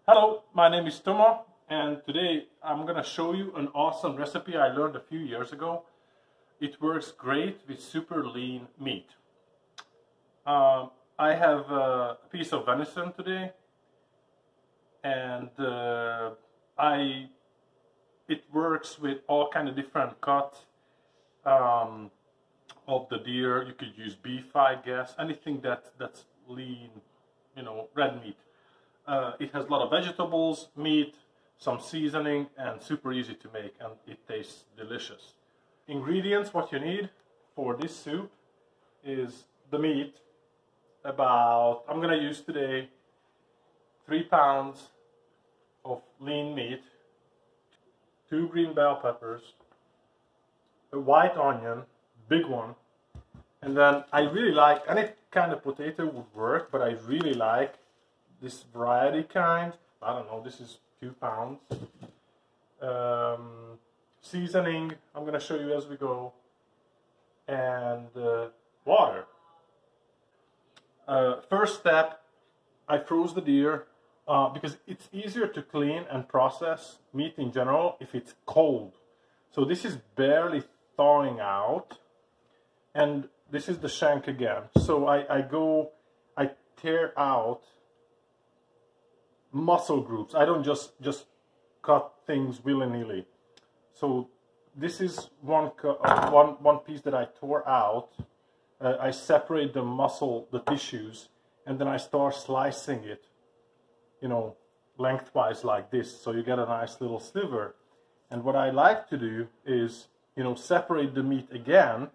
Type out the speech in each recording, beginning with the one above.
Hello, my name is Tomo, and today I'm gonna show you an awesome recipe I learned a few years ago. It works great with super lean meat. I have a piece of venison today, and it works with all kind of different cuts of the deer. You could use beef, I guess, anything that's lean, red meat. It has a lot of vegetables, meat, some seasoning, and super easy to make, and it tastes delicious. Ingredients, what you need for this soup is the meat. I'm gonna use today 3 pounds of lean meat, 2 green bell peppers, a white onion, big one, and then I really like, any kind of potato would work, but I really like this variety kind. I don't know, this is 2 pounds. Seasoning, I'm gonna show you as we go, and water. First step, I froze the deer because it's easier to clean and process meat in general if it's cold. So this is barely thawing out, and this is the shank again. So I tear out muscle groups. I don't just cut things willy-nilly. So this is one piece that I tore out. I separate the muscle, the tissues, and then I start slicing it, lengthwise like this, so you get a nice little sliver. And what I like to do is, separate the meat again,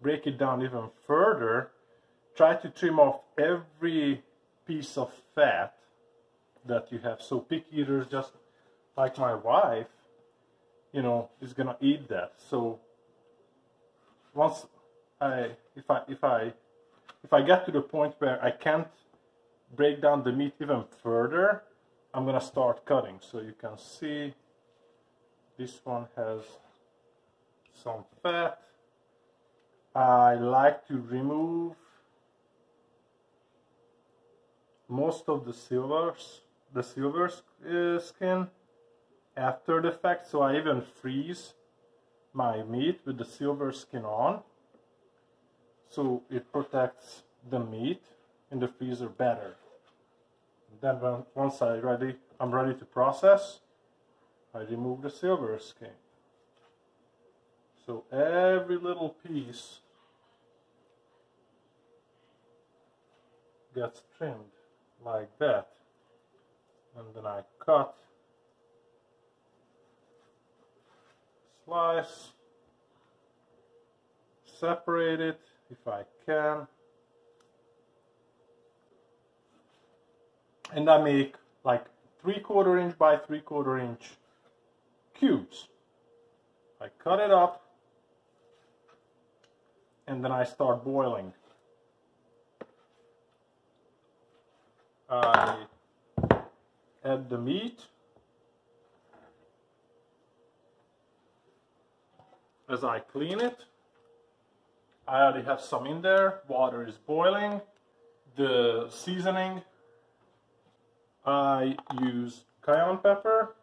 break it down even further, try to trim off every piece of fat that you have. So picky eaters, just like my wife, is gonna eat that. So once if I get to the point where I can't break down the meat even further, I'm gonna start cutting. So you can see this one has some fat. I like to remove most of the silver skin after the fact, so I even freeze my meat with the silver skin on, so it protects the meat in the freezer better. And then once I'm ready to process, I remove the silver skin. So every little piece gets trimmed like that, and then I cut, slice, separate it if I can, and I make like 3/4 inch by 3/4 inch cubes. I cut it up, and then I start boiling. I add the meat as I clean it. I already have some in there. Water is boiling. The seasoning, I use cayenne pepper,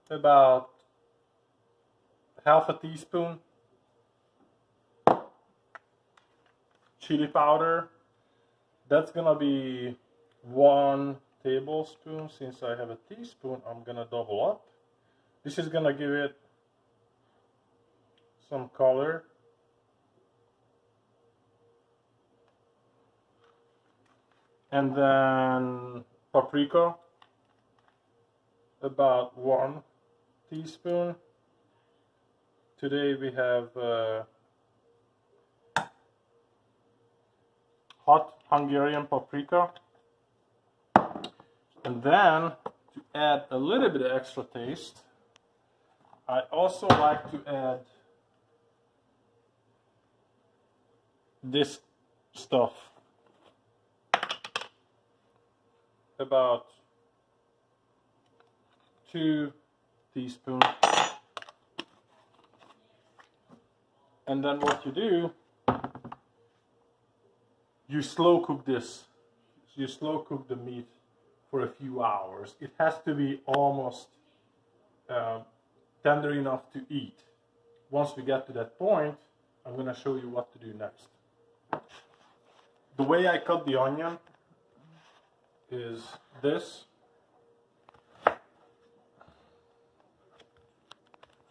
about half a teaspoon, chili powder, that's gonna be 1 tablespoon. Since I have a teaspoon, I'm gonna double up. This is gonna give it some color. And then paprika, about 1 teaspoon. Today we have hot Hungarian paprika. And then, to add a little bit of extra taste, I also like to add this stuff, about 2 teaspoons. And then what you do, you slow cook this. You slow cook the meat for a few hours. It has to be almost tender enough to eat. Once we get to that point, I'm going to show you what to do next. The way I cut the onion is this.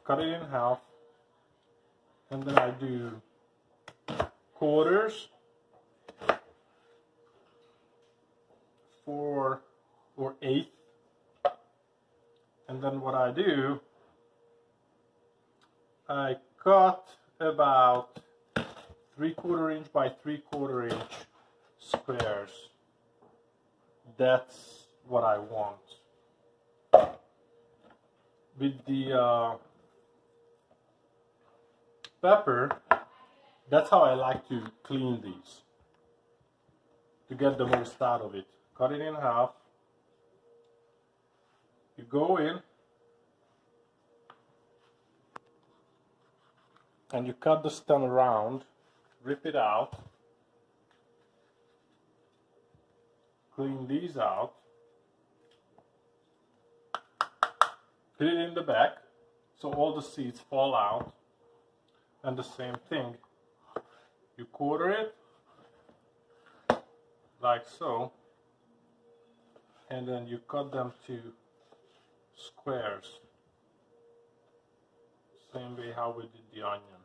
Cut it in half, and then I do quarters, 4 or 8, and then what I do, I cut about 3/4 inch by 3/4 inch squares. That's what I want. With the pepper, that's how I like to clean these, to get the most out of it. Cut it in half. You go in and you cut the stem around, rip it out, clean these out, put it in the back so all the seeds fall out, and the same thing, you quarter it like so, and then you cut them to squares, same way how we did the onion.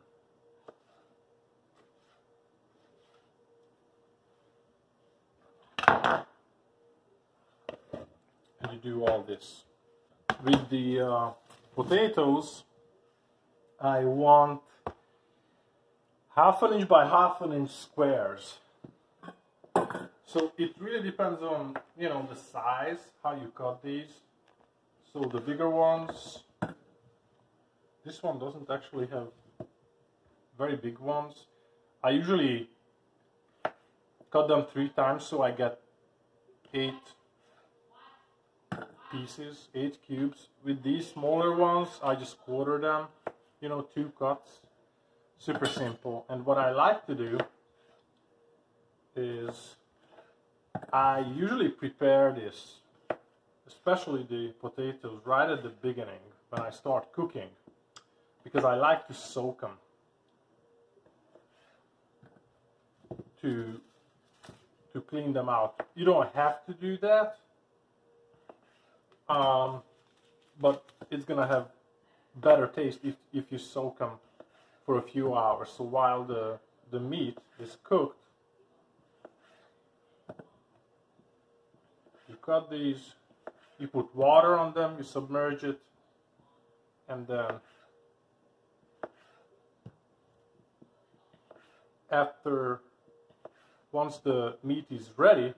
And you do all this. With the potatoes, I want 1/2 inch by 1/2 inch squares. So it really depends on, you know, the size, how you cut these. So the bigger ones, this one doesn't actually have very big ones. I usually cut them 3 times, so I get 8 pieces, 8 cubes. With these smaller ones, I just quarter them, you know, 2 cuts. Super simple. And what I like to do is I usually prepare this, especially the potatoes, right at the beginning when I start cooking, because I like to soak them to clean them out. You don't have to do that, but it's gonna have better taste if you soak them for a few hours. So while the meat is cooked, you cut these, you put water on them, you submerge it, and then once the meat is ready,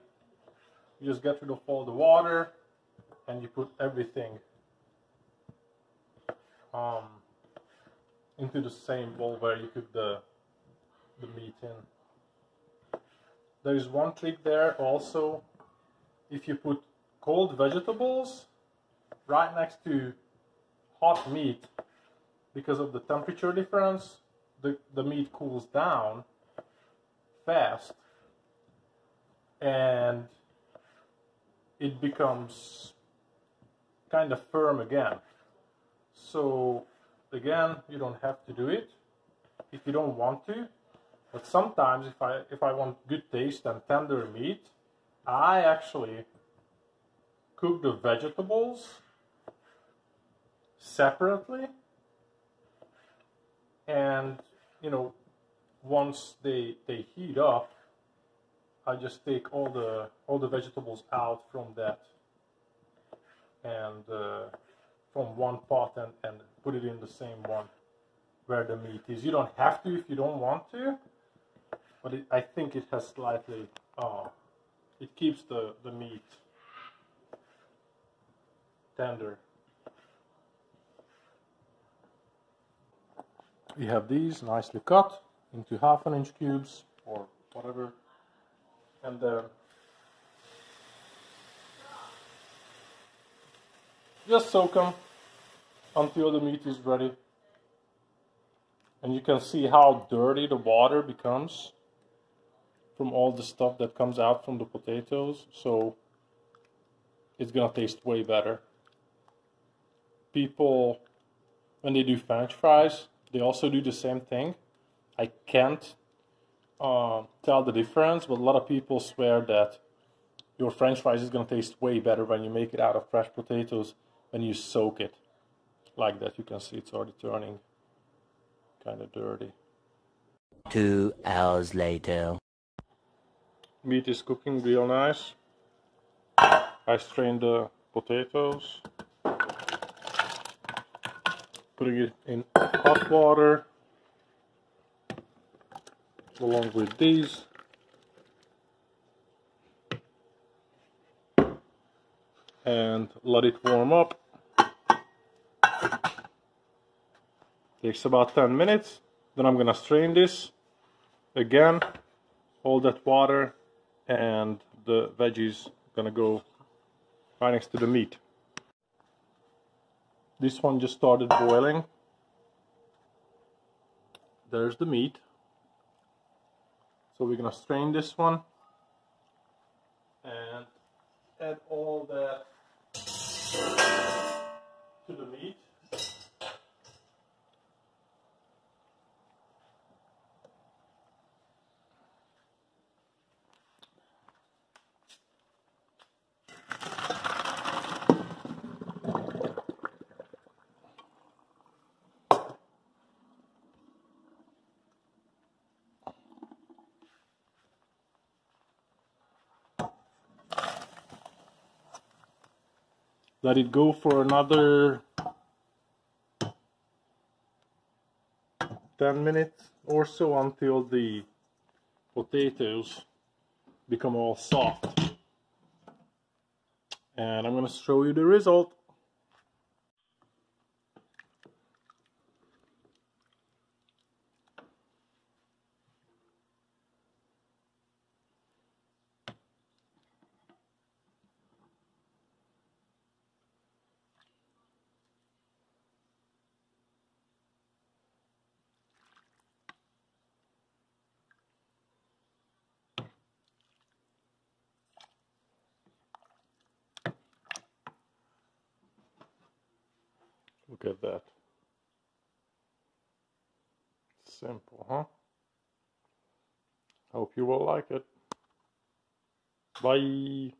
you just get rid of all the water and you put everything into the same bowl where you cook the meat in. There is one trick there also. If you put cold vegetables right next to hot meat, because of the temperature difference, the meat cools down fast and it becomes kind of firm again. So again, you don't have to do it if you don't want to, but sometimes if I want good taste and tender meat, I actually cook the vegetables separately, and you know, once they heat up, I just take all the vegetables out from that and from one pot and put it in the same one where the meat is. You don't have to if you don't want to, but I think it has slightly it keeps the meat tender. We have these nicely cut into 1/2 inch cubes or whatever, and just soak them until the meat is ready. And you can see how dirty the water becomes from all the stuff that comes out from the potatoes. So it's gonna taste way better. People, when they do French fries, they also do the same thing. I can't tell the difference, but a lot of people swear that your French fries is gonna taste way better when you make it out of fresh potatoes when you soak it like that. You can see it's already turning kind of dirty. 2 hours later. Meat is cooking real nice. I strained the potatoes, putting it in hot water along with these. And let it warm up. Takes about 10 minutes. Then I'm gonna strain this again, all that water, and the veggies gonna go right next to the meat. This one just started boiling. There's the meat. So we're gonna strain this one and add all that to the meat. Let it go for another 10 minutes or so until the potatoes become all soft. And I'm going to show you the result. Look at that. Simple, huh? Hope you will like it. Bye.